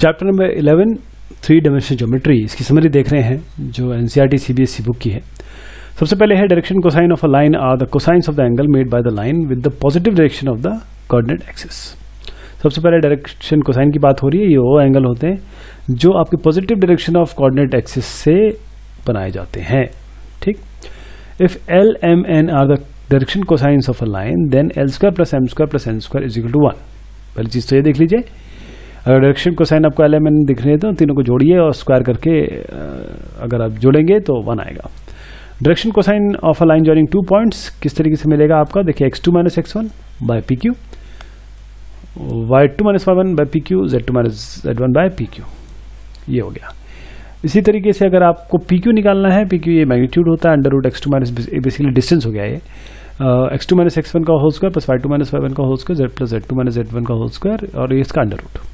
Chapter number 11 3 dimensional geometry, इसकी summary देख रहे हैं जो एनसीईआरटी सीबीएसई बुक की है। सबसे पहले है direction cosine of a line are the cosines of the angle made by the line with the positive direction of the coordinate axis. सबसे पहले डायरेक्शन कोसाइन की बात हो रही है। ये वो एंगल होते हैं जो आपके positive direction of coordinate axis से बनाए जाते हैं। ठीक, if L M N are the direction cosines of a line then L square plus M square plus N square is equal to 1। पहली चीज तो ये देख लीजिए, अगर डायरेक्शन कोसाइन आपको एल एम एन दिख रहे हैं तो तीनों को जोड़िए और स्क्वायर करके अगर आप जोड़ेंगे तो 1 आएगा। Direction cosine of a line joining 2 points किस तरीके से मिलेगा आपका, देखिए x2 minus x1 by P Q, y2 minus y1 by P Q, z2 minus z1 by P Q, ये हो गया। इसी तरीके से अगर आपको पी क्यू निकालना है, पी क्यू ये मैग्नीट्यूड होता है, under root x2 minus basically distance हो गया ये, x2 माइनस x1 का whole square plus y2 minus y1 का whole square z plus z2 minus z1 का होल स्क्वायर और ये इसका under root.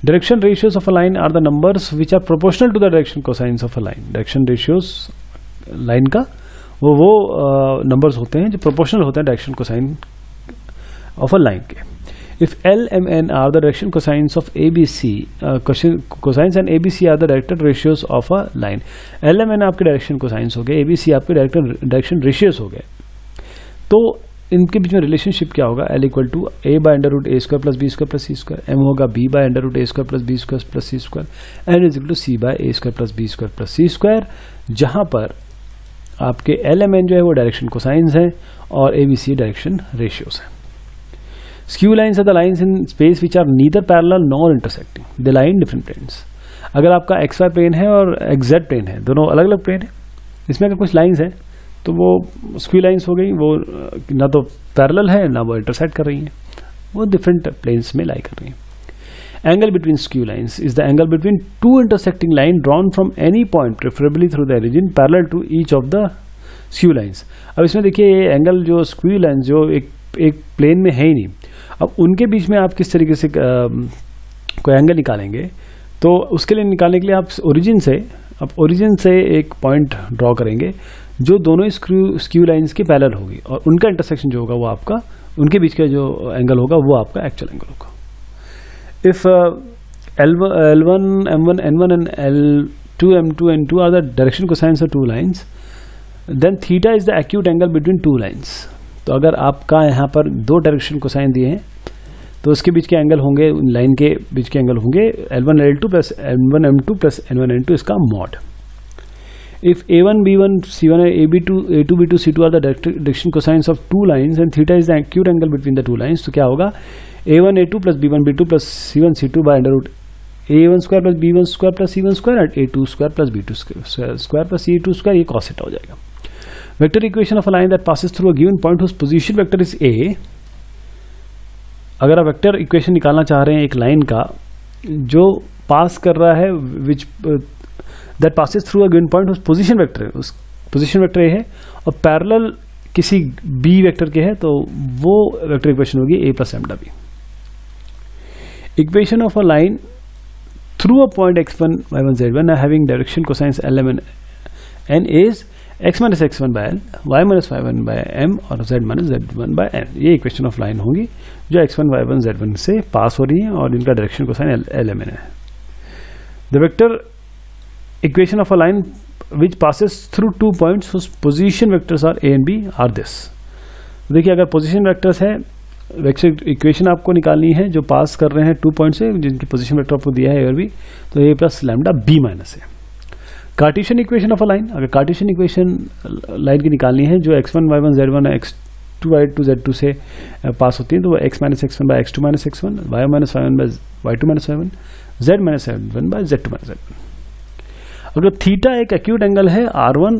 Direction ratios of a line are the numbers which are proportional to the direction cosines of a line. Direction ratios line का वो numbers होते हैं जो proportional होते हैं direction cosine of a line के। If L M N are the direction cosines of A B C, cosines and A B C are the direction ratios of a line. L M N आपके direction cosines हो गए, ए B सी आपके direction ratios हो गए, तो इनके बीच में रिलेशनशिप क्या होगा, L equal to A by under root A square plus B square plus C square, M होगा B by under root A square plus B square plus C square, N is equal to C by A square plus B square plus C square, जहां पर आपके L M N जो है वो direction cosines है और A B C direction ratios है। Skew lines are the lines in space which are neither parallel nor intersecting, they lie in different planes. अगर आपका एक्स वाई प्लेन है और एक्स जेड प्लेन है, दोनों अलग अलग प्लेन है, इसमें अगर कुछ लाइन्स है तो वो स्क्यू लाइन्स हो गई, वो ना तो पैरेलल है ना वो इंटरसेक्ट कर रही हैं, वो डिफरेंट प्लेन्स में लाई कर रही हैं। Angle between skew lines is the angle between two intersecting line drawn from any point preferably through the origin parallel to each of the skew lines. अब इसमें देखिए ये एंगल जो स्क्यू लाइन्स जो एक प्लेन में है ही नहीं, अब उनके बीच में आप किस तरीके से कोई एंगल निकालेंगे, तो उसके लिए निकालने के लिए आप ओरिजिन से एक पॉइंट ड्रॉ करेंगे जो दोनों स्क्यू लाइन्स के पैरेलल होगी और उनका इंटरसेक्शन जो होगा वो आपका, उनके बीच का जो एंगल होगा वो आपका एक्चुअल एंगल होगा। If L1 M1 N1 and L2 M2 N2 are the direction cosines of two lines, then theta is the acute angle between two lines। तो अगर आपका यहाँ पर दो डायरेक्शन कोसाइन दिए हैं तो उसके बीच के एंगल होंगे, लाइन के बीच के एंगल होंगे L1 L2 plus N1 M2 plus N1 N2, इसका mod. If A1 B1 C1 and A2 B2 C2 are the direction cosines of two lines and theta is the acute angle between the two lines, तो क्या होगा, A1 A2 plus B1 B2 plus C1 C2 by under root A1 square plus B1 square plus C1 square and A2 square plus B2 square plus C2 square, ये cos theta हो जाएगा। Vector equation of a line that passes through a given point whose position vector is A। अगर आप vector equation निकालना चाह रहे हैं एक लाइन का जो पास कर रहा है, which that passes through a given point whose position vector, उस पोजीशन वेक्टर ए है और पैरेलल किसी बी वेक्टर के है, तो वो वेक्टर इक्वेशन होगी a plus lambda B. Equation of a line through a point x1 y1 z1 having direction cosines l m n is x minus x1 by l, y minus y1 by m और z minus z1 by n। ये equation of line होगी जो x1 y1 z1 से पास हो रही है और इनका direction cosine l m n है। The vector equation of a line which passes through 2 points whose position vectors are a and b are this। देखिए अगर पोजीशन वेक्टर्स है, वेक्टर इक्वेशन आपको निकालनी है जो पास कर रहे हैं 2 पॉइंट से जिनकी पोजीशन वेक्टर आपको दिया है a और b, तो a plus lambda b minus है। Cartesian equation of a line, अगर कार्टेशियन इक्वेशन लाइन की निकालनी है जो x1 y1 z1 x2 y2 z2 से पास होती है, तो वो x minus x1 by x2 minus x1, y minus y1 by y2 minus y1, z minus y1 by z2 minus z1। अगर थीटा एक एक्यूट एंगल है R1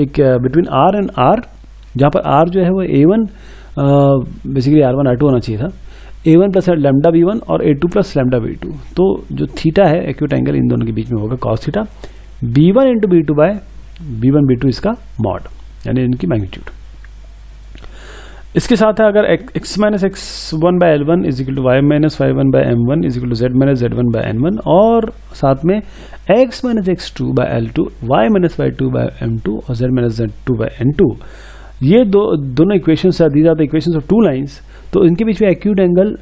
एक between R and R, जहाँ पर R जो है वो A1 बेसिकली R1 R2 होना चाहिए था, A1 प्लस लैम्डा B1 और A2 प्लस लैम्डा B2, तो जो थीटा है एक्यूट एंगल इन दोनों के बीच में होगा cos theta, B1 into B2 bye B1 B2 इसका मॉड, यानी इनकी मैग्नीट्यूड। इसके साथ है अगर x minus x1 by L1 is equal to y minus y1 by M1 is equal to z minus z1 by N1 और साथ में x minus x2 by L2 y minus y2 by M2 और z minus z2 by N2, ये दोनों equations these are the equations of two lines, तो इनके बीच में एक्यूट एंगल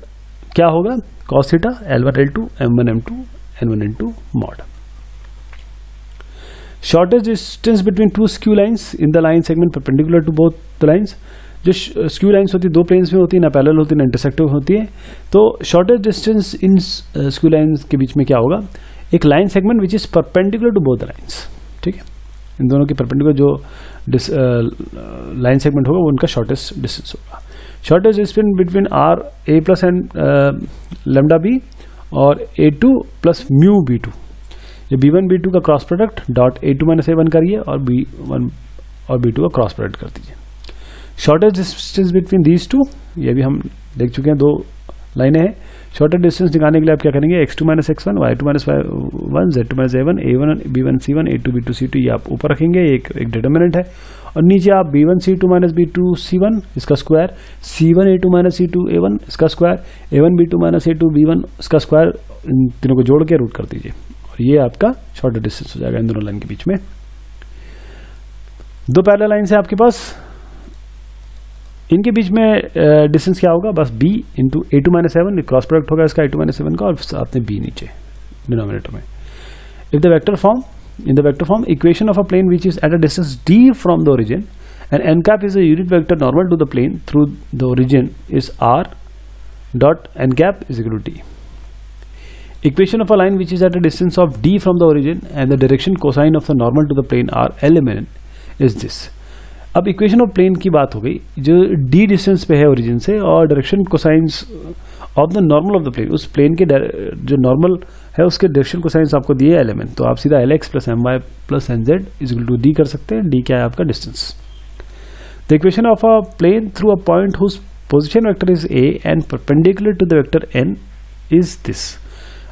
क्या होगा, cos theta L1 L2 M1 M2 N1 N2 mod. Shortest distance between two skew lines in the line segment perpendicular to both the lines. जो skew lines होती है दो प्लेन्स में होती है, ना पैरेलल होती है ना इंटरसेक्टिव होती है. तो शॉर्टेस्ट डिस्टेंस इन स्क्यू लाइन्स के बीच में क्या होगा, एक line segment which is perpendicular to both lines. ठीक है, इन दोनों की परपेंडिकुलर जो लाइन सेगमेंट होगा वो उनका शॉर्टेस्ट डिस्टेंस होगा. Shortest distance between r a plus and lambda b और A2 प्लस म्यू B2. ये B1 B2 का cross product dot A2 minus A1 करिए और B1 और B2 का क्रॉस प्रोडक्ट कर दीजिए. Shortest distance between these two, ये भी हम देख चुके हैं, दो लाइनें हैं. शॉर्टेस्ट डिस्टेंस निकालने के लिए आप क्या करेंगे, x2 minus x1 y2 minus y1 z2 minus a1 a1 b1 c1 a2 b2 c2, ये आप ऊपर रखेंगे, एक डिटर्मिनेंट है. और नीचे आप b1 c2 minus b2 c1 इसका square, c1 a2 minus c2 a1 इसका square, a1 b2 minus a2 b1 इसका स्क्वायर, इन तीनों को जोड़ के रूट कर दीजिए और ये आपका शॉर्टेस्ट डिस्टेंस हो जाएगा इन दोनों लाइन के बीच में. दो पैरेलल लाइन है आपके पास, इनके बीच में डिस्टेंस क्या होगा, बस b into A2 minus A1, cross product होगा इसका A2 माइनस A1 का, और साथ में b नीचे डिनोमिनेटर में. If the vector form, in the vector form, equation of a plane which is at a distance d from the origin and n cap is a unit vector normal to the plane through the origin is r dot n cap is equal to d. Equation of a line which is at a distance of d from the origin and the direction cosine of the normal to the plane r element is this. अब equation of plane की बात हो गई, जो d distance पे है origin से, और direction cosines of the normal of the plane, उस प्लेन के जो नॉर्मल है उसके डायरेक्शन कोसाइंस आपको दिए एलिमेंट, तो आप सीधा Lx plus My plus Nz is equal to d कर सकते हैं. d क्या है आपका, distance. The equation of a plane through a point whose position vector is a and perpendicular to the vector n is this.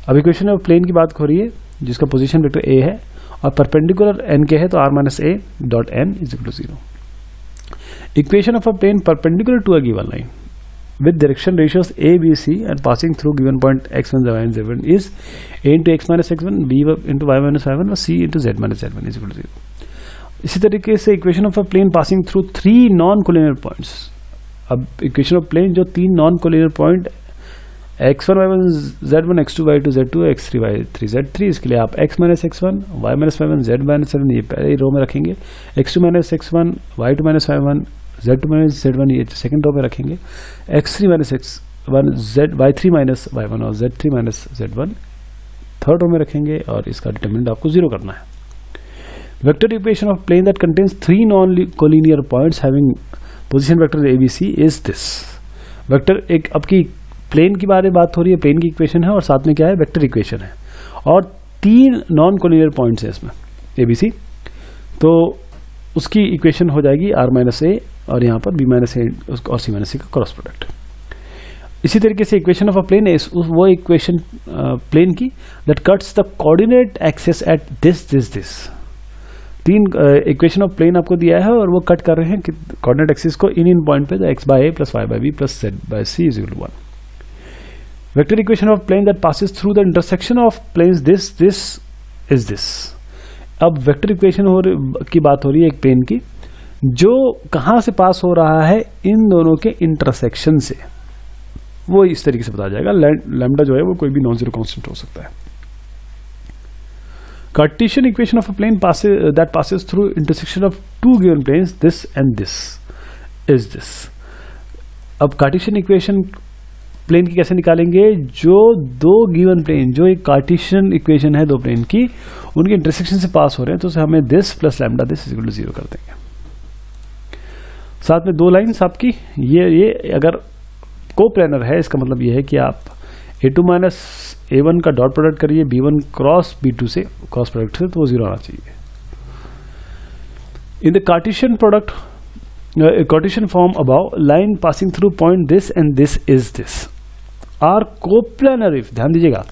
अब equation of plane की बात हो रही है जिसका पोजिशन वेक्टर a है और परपेंडिकुलर n के है, तो r माइनस a dot n is equal to 0. Equation of a plane perpendicular to a given line with direction ratios a, b, c and passing through given point x1, y and z1 is a into x minus x1, b into y minus y1 और c into z minus z1 is equal to 0. इसी तरीके से equation of a plane passing through three non-collinear points. अब equation of plane जो तीन non-collinear point x1, y1, z1, x2, y2, z2, x3, y3, z3, इसके लिए आप x minus x1, y minus y1, z minus z1 ये पहले ही रो में रखेंगे, x2 minus x1, y2 minus y1, z2 minus z1 ये सेकंड रो में रखेंगे, x3 minus x1, y3 minus y1 और z3 minus z1 third row में रखेंगे, और इसका डिटरमिनेंट आपको 0 करना है. Vector equation of plane that contains three non collinear points having position vector a b c is this. Vector एक आपकी प्लेन की बात हो रही है, प्लेन की इक्वेशन है और साथ में क्या है, वेक्टर इक्वेशन है, और तीन नॉन कोलिनियर पॉइंट्स है इसमें ए बी सी, तो उसकी इक्वेशन हो जाएगी r माइनस ए और यहाँ पर b माइनस ए और c माइनस सी का क्रॉस प्रोडक्ट. इसी तरीके से इक्वेशन ऑफ अ प्लेन है वो इक्वेशन प्लेन की that cuts the coordinate axis at this. तीन इक्वेशन ऑफ प्लेन आपको दिया है और वो कट कर रहे हैं कोऑर्डिनेट एक्सिस को इन पॉइंट पे, x by a plus y by b plus z by c is equal to 1. Vector equation of plane that passes through the intersection of planes this is this. अब vector equation की बात हो रही है एक plane की जो कहां से पास हो रहा है, इन दोनों के इंटरसेक्शन से. वो इस तरीके से बताया जाएगा. लैम्डा जो है वो कोई भी नॉन जीरो कांस्टेंट हो सकता है. Cartesian equation of a plane that passes through intersection of two given planes this and this is this. अब कार्टेशियन इक्वेशन प्लेन की कैसे निकालेंगे, जो दो गिवन प्लेन, जो एक कार्टेशियन इक्वेशन है दो प्लेन की, उनके इंटरसेक्शन से पास हो रहे हैं, तो हमें this plus lambda this equal to 0 कर देंगे. साथ में दो लाइंस आपकी ये अगर कोप्लेनर है, इसका मतलब ये है कि आप a2 माइनस a1 का डॉट प्रोडक्ट करिए b1 क्रॉस b2 से, क्रॉस प्रोडक्ट से, तो वो 0 आना चाहिए. In the Cartesian product Cartesian form above, line passing through point this and this is this are coplanar if, ध्यान दीजिएगा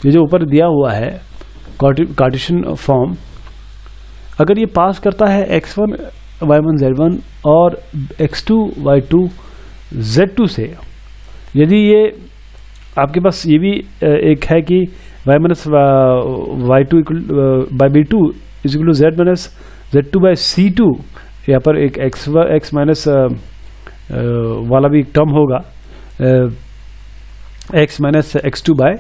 ये जो ऊपर दिया हुआ है कार्टेशियन फॉर्म, अगर ये पास करता है x1 y1 z1 और x2 y2 z2 से, यदि ये आपके पास ये भी एक है कि y minus y2 by b2 is equal to z minus z2 by c2, यहाँ पर एक x माइनस वाला भी एक टर्म होगा x minus x2 bye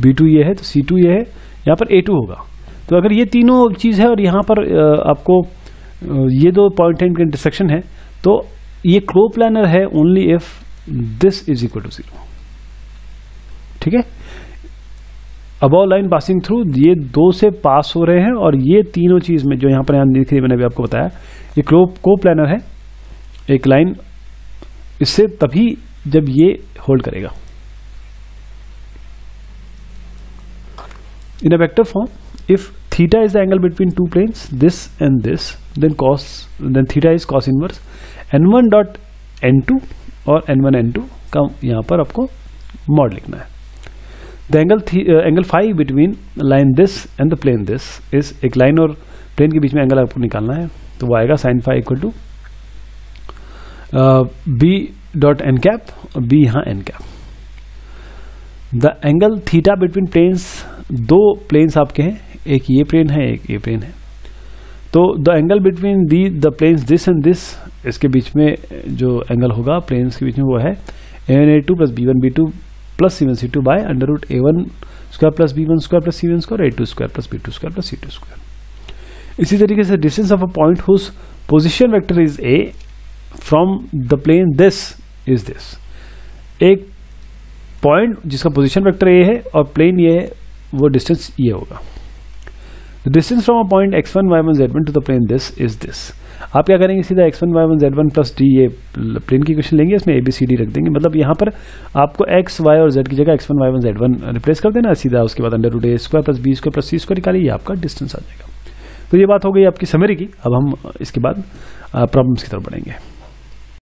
b2 ये है, तो c2 ये है, यहाँ पर a2 होगा। तो अगर ये तीनों चीज़ है और यहाँ पर आपको ये दो पॉइंट इनका इंटरसेक्शन है, तो ये कोप्लानर है only if this is equal to 0। ठीक है, अबव लाइन पासिंग थ्रू, ये दो से पास हो रहे हैं और ये तीनों चीज में जो यहाँ पर यहाँ दिख रही है, मैंने अभी आपको बताया, ये कोप्लानर है एक लाइन, इससे तभी जब ये होल्ड करेगा। In a vector form, if theta is the angle between two planes this and this, then theta is cos inverse n1 dot n2 और n1 n2 का यहाँ पर आपको मॉड लिखना है। The angle phi between line this and the plane this is, एक line और plane के बीच में एंगल आपको निकालना है, तो वो आएगा sine phi equal to b dot n cap और b यहाँ n cap. The angle theta between planes, दो प्लेन्स आपके हैं, एक ये प्लेन है एक ये प्लेन है, तो the angle between the planes this and this, इसके बीच में जो एंगल होगा प्लेन्स के बीच में वो है a1a2 plus b1 b2 plus c1 c2 by under root a1 square plus b1 square plus c1 square a2 square plus b2 square plus c2 square. इसी तरीके से distance of a point whose position vector is a from the plane this is this, एक point जिसका position vector a है और plane ये है, वो डिस्टेंस ये होगा। The distance from a point x1 y1 z1 to the plane this is this. आप क्या करेंगे, सीधा x1 y1 z1 plus d, ये प्लेन की क्वेश्चन लेंगे, इसमें ABCD रख देंगे, मतलब यहाँ पर आपको x y और z की जगह x1 y1 z1 रिप्लेस कर देना सीधा, उसके बाद under root a square plus b square plus c square निकालिए, ये आपका डिस्टेंस आ जाएगा। तो ये बात हो गई आपकी समरी की। अब हम इसके बाद प्रॉब्लम्स की तरफ बढ़ेंगे।